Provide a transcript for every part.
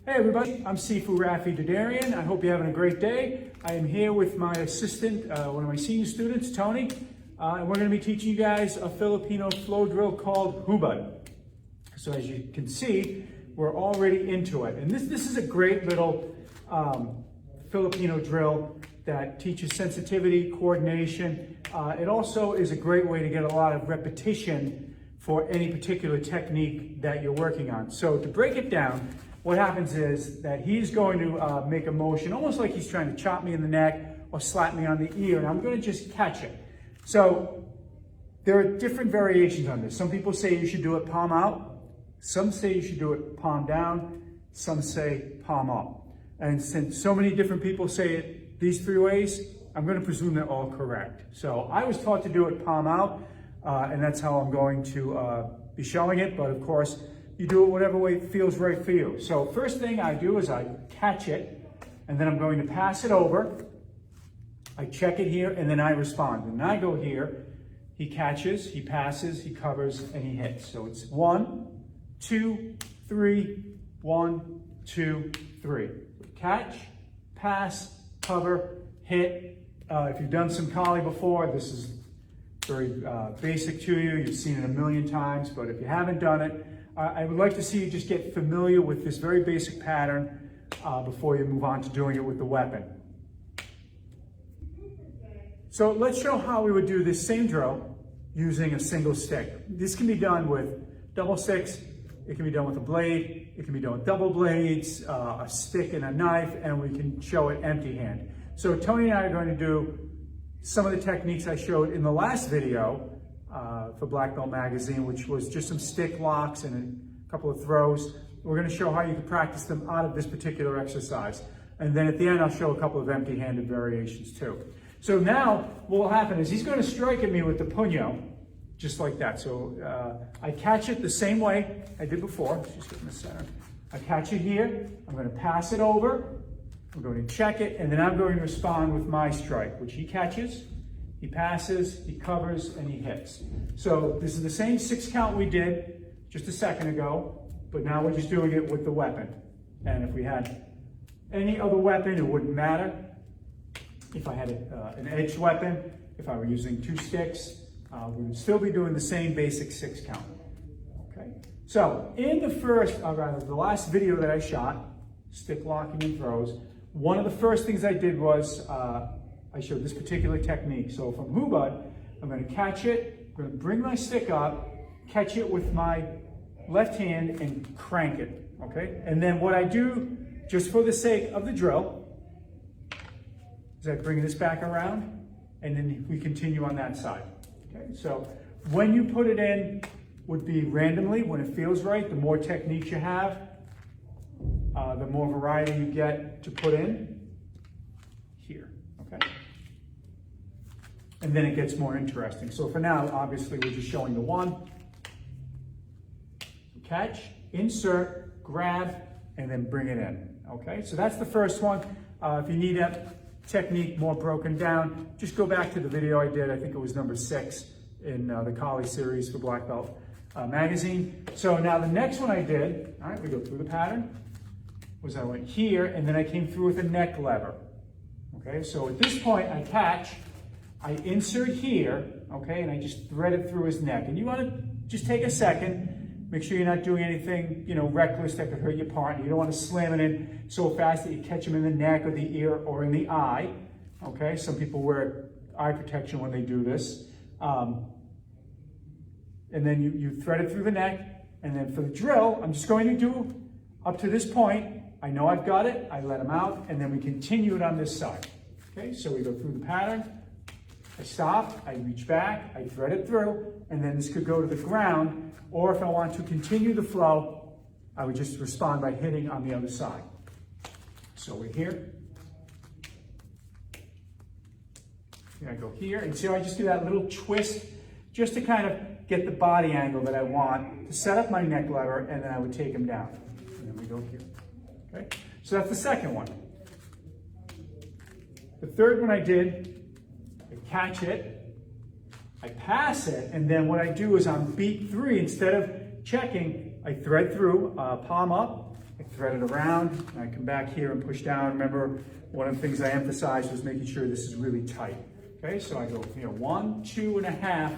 Hey everybody, I'm Sifu Rafi Dadarian. I hope you're having a great day. I am here with my assistant, one of my senior students, Tony, and we're going to be teaching you guys a Filipino flow drill called hubad. So as you can see, we're already into it. And this is a great little Filipino drill that teaches sensitivity, coordination. It also is a great way to get a lot of repetition for any particular technique that you're working on. So to break it down, what happens is that he's going to make a motion, almost like he's trying to chop me in the neck or slap me on the ear, and I'm going to just catch it. So there are different variations on this. Some people say you should do it palm out. Some say you should do it palm down. Some say palm up. And since so many different people say it these three ways, I'm going to presume they're all correct. So I was taught to do it palm out, and that's how I'm going to be showing it. But of course, you do it whatever way it feels right for you. So first thing I do is I catch it, and then I'm going to pass it over. I check it here, and then I respond. And I go here, he catches, he passes, he covers, and he hits. So it's 1, 2, 3, 1, 2, 3. Catch, pass, cover, hit. If you've done some Kali before, this is very basic to you. You've seen it a million times, but if you haven't done it, I would like to see you just get familiar with this very basic pattern before you move on to doing it with the weapon. So let's show how we would do this same drill using a single stick. This can be done with double sticks, it can be done with a blade, it can be done with double blades, a stick and a knife, and we can show it empty hand. So Tony and I are going to do some of the techniques I showed in the last video for Black Belt Magazine, which was just some stick locks and a couple of throws. We're going to show how you can practice them out of this particular exercise. And then at the end, I'll show a couple of empty-handed variations too. So now what will happen is he's going to strike at me with the puño, just like that. So I catch it the same way I did before. Let's just get in the center. I catch it here. I'm going to pass it over. I'm going to check it, and then I'm going to respond with my strike, which he catches, he passes, he covers, and he hits. So this is the same 6 count we did just a second ago, but now we're just doing it with the weapon. And if we had any other weapon, it wouldn't matter. If I had an edged weapon, if I were using 2 sticks, we would still be doing the same basic 6 count. Okay. So in the last video that I shot, stick locking and throws, one of the first things I did was I showed this particular technique. So from hubad, I'm going to catch it, I'm going to bring my stick up, catch it with my left hand and crank it, okay? And then what I do, just for the sake of the drill, is I bring this back around, and then we continue on that side, okay? So when you put it in would be randomly, when it feels right. The more techniques you have, the more variety you get to put in here, okay? And then it gets more interesting. So for now, obviously, we're just showing the one. Catch, insert, grab, and then bring it in, okay? So that's the first one. If you need that technique more broken down, just go back to the video I did. I think it was number 6 in the Kali series for Black Belt Magazine. So now the next one I did, all right, we go through the pattern, was I went here, and then I came through with a neck lever. Okay, so at this point, I catch, I insert here, okay, and I just thread it through his neck. And you want to just take a second, make sure you're not doing anything, reckless that could hurt your partner. You don't want to slam it in so fast that you catch him in the neck or the ear or in the eye. Okay, some people wear eye protection when they do this. And then you thread it through the neck, and then for the drill, I'm just going to do up to this point. I know I've got it, I let him out, and then we continue it on this side. Okay, so we go through the pattern, I stop, I reach back, I thread it through, and then this could go to the ground, or if I want to continue the flow, I would just respond by hitting on the other side. So we're here. I go here, and see how I just do that little twist, just to kind of get the body angle that I want, to set up my neck lever, and then I would take him down. And then we go here. Okay, so that's the second one. The third one I did, I catch it, I pass it, and then what I do is on beat 3, instead of checking, I thread through, palm up, I thread it around, and I come back here and push down. Remember, one of the things I emphasized was making sure this is really tight. Okay, so I go, 1, 2.5,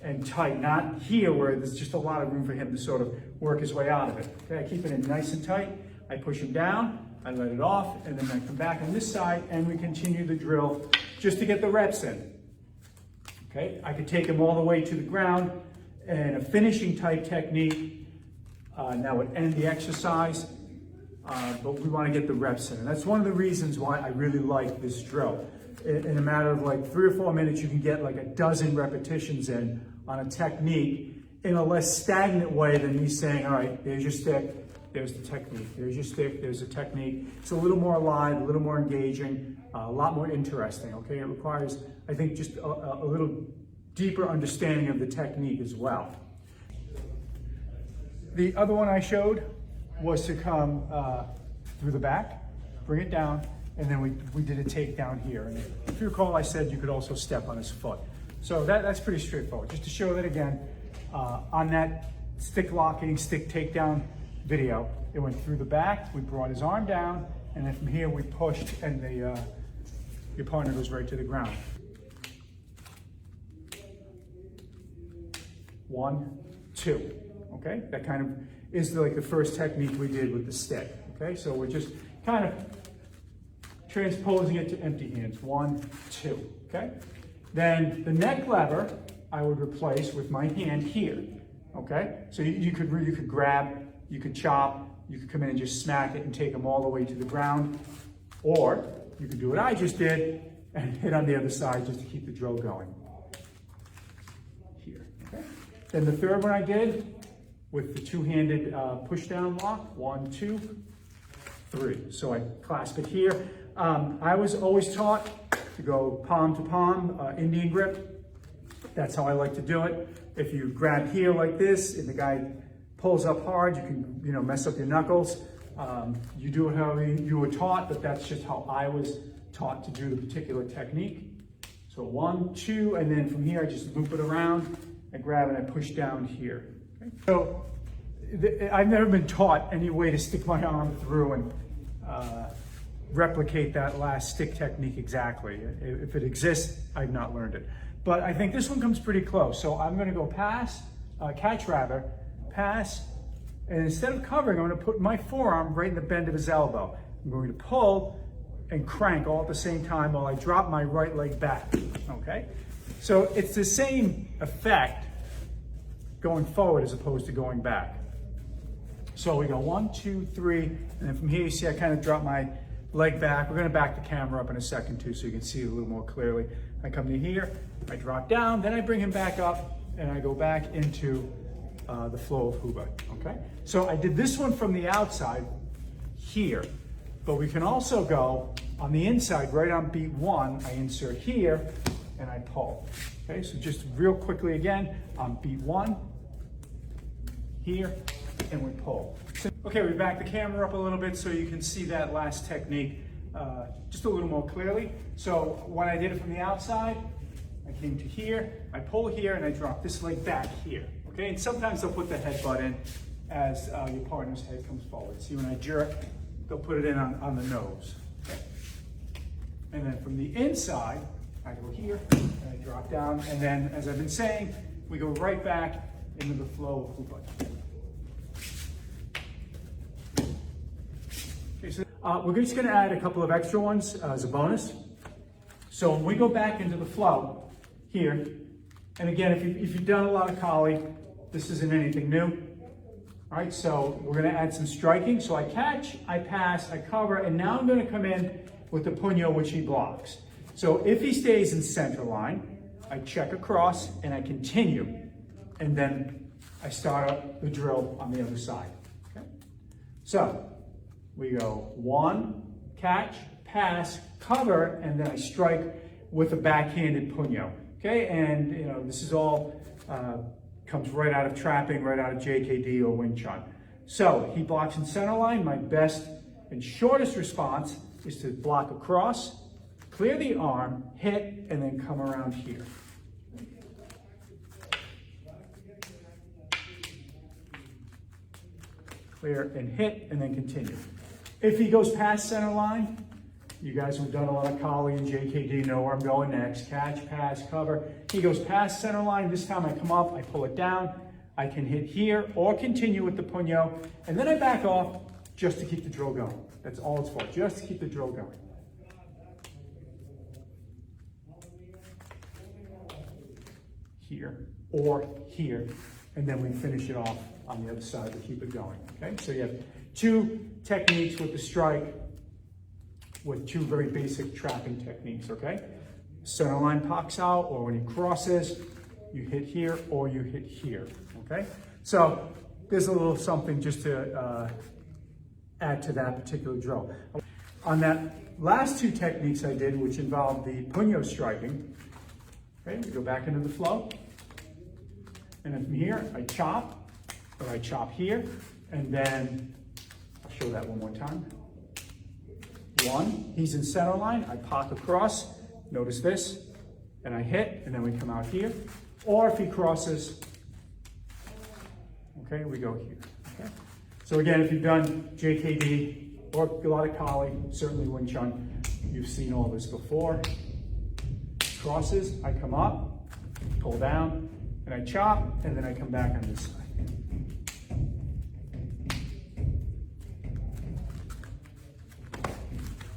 and tight, not here where there's just a lot of room for him to sort of work his way out of it. Okay, I keep it in nice and tight. I push him down, I let it off, and then I come back on this side and we continue the drill just to get the reps in. Okay, I could take him all the way to the ground, and a finishing type technique now would end the exercise, but we want to get the reps in. And that's one of the reasons why I really like this drill. In a matter of like 3 or 4 minutes, you can get like a dozen repetitions in on a technique in a less stagnant way than me saying, all right, there's your stick, there's the technique, there's your stick, there's the technique. It's a little more alive, a little more engaging, a lot more interesting, okay? It requires, I think, just a little deeper understanding of the technique as well. The other one I showed was to come through the back, bring it down, and then we did a takedown here. And if you recall, I said you could also step on his foot. So that's pretty straightforward. Just to show that again, on that stick locking, stick takedown video, it went through the back, we brought his arm down, and then from here we pushed, and the opponent goes right to the ground. 1, 2, okay? That kind of is like the first technique we did with the stick, okay? So we're just kind of transposing it to empty hands. 1, 2, okay? Then the neck lever I would replace with my hand here, okay? So you could grab, you could chop, you could come in and just smack it and take them all the way to the ground, or you could do what I just did and hit on the other side just to keep the drill going. Here, okay? Then the third one I did with the two-handed push-down lock. 1, 2, 3. So I clasp it here. I was always taught to go palm to palm, Indian grip. That's how I like to do it. If you grab here like this and the guy pulls up hard, you can mess up your knuckles. You do it however you were taught, but that's just how I was taught to do the particular technique. So 1, 2, and then from here I just loop it around, I grab it and I push down here. Okay? So I've never been taught any way to stick my arm through and replicate that last stick technique exactly. If it exists, I've not learned it. But I think this one comes pretty close. So I'm gonna go catch rather, pass, and instead of covering, I'm gonna put my forearm right in the bend of his elbow. I'm going to pull and crank all at the same time while I drop my right leg back, okay? So it's the same effect going forward as opposed to going back. So we go 1, 2, 3, and then from here you see I kind of drop my leg back. We're gonna back the camera up in a second too so you can see it a little more clearly. I come to here, I drop down, then I bring him back up and I go back into the flow of Huba, okay? So I did this one from the outside here, but we can also go on the inside, right on beat 1, I insert here and I pull. Okay, so just real quickly again, on beat 1, here, and we pull. Okay, we back the camera up a little bit so you can see that last technique just a little more clearly. So when I did it from the outside, I came to here, I pull here, and I drop this leg back here. Okay, and sometimes they'll put the headbutt in as your partner's head comes forward. See, when I jerk, they'll put it in on the nose. Okay. And then from the inside, I go here, and I drop down, and then, as I've been saying, we go right back into the flow of Huba. Okay, so we're just gonna add a couple of extra ones as a bonus. So when we go back into the flow here, and again, if you've done a lot of Kali, this isn't anything new. All right, so we're gonna add some striking. So I catch, I pass, I cover, and now I'm gonna come in with the puño, which he blocks. So if he stays in center line, I check across and I continue. And then I start up the drill on the other side, okay? So we go 1, catch, pass, cover, and then I strike with a backhanded puño, okay? And this is all, comes right out of trapping, right out of JKD or Wing Chun. So he blocks in center line. My best and shortest response is to block across, clear the arm, hit, and then come around here. clear and hit, and then continue. If he goes past center line, you guys who've done a lot of Kali and JKD know where I'm going next. Catch, pass, cover. He goes past center line. This time I come up, I pull it down. I can hit here or continue with the punyo, and then I back off just to keep the drill going. That's all it's for, just to keep the drill going. Here or here, and then we finish it off on the other side to keep it going, okay? So you have two techniques with the strike with two very basic trapping techniques, okay? Center line pops out, or when he crosses, you hit here or you hit here, okay? So there's a little something just to add to that particular drill. On that last two techniques I did, which involved the punyo striking, okay, we go back into the flow, and then from here, I chop, or I chop here, and then I'll show that one more time. One, he's in center line, I pop across, notice this, and I hit, and then we come out here. Or if he crosses, okay, we go here, okay? So again, if you've done JKD or a lot of Kali, certainly Wing Chun, you've seen all this before. Crosses, I come up, pull down, and I chop, and then I come back on this side.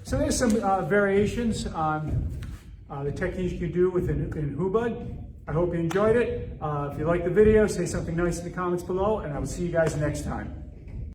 So there's some variations on the techniques you can do within Hubud. I hope you enjoyed it. If you liked the video, say something nice in the comments below, and I will see you guys next time.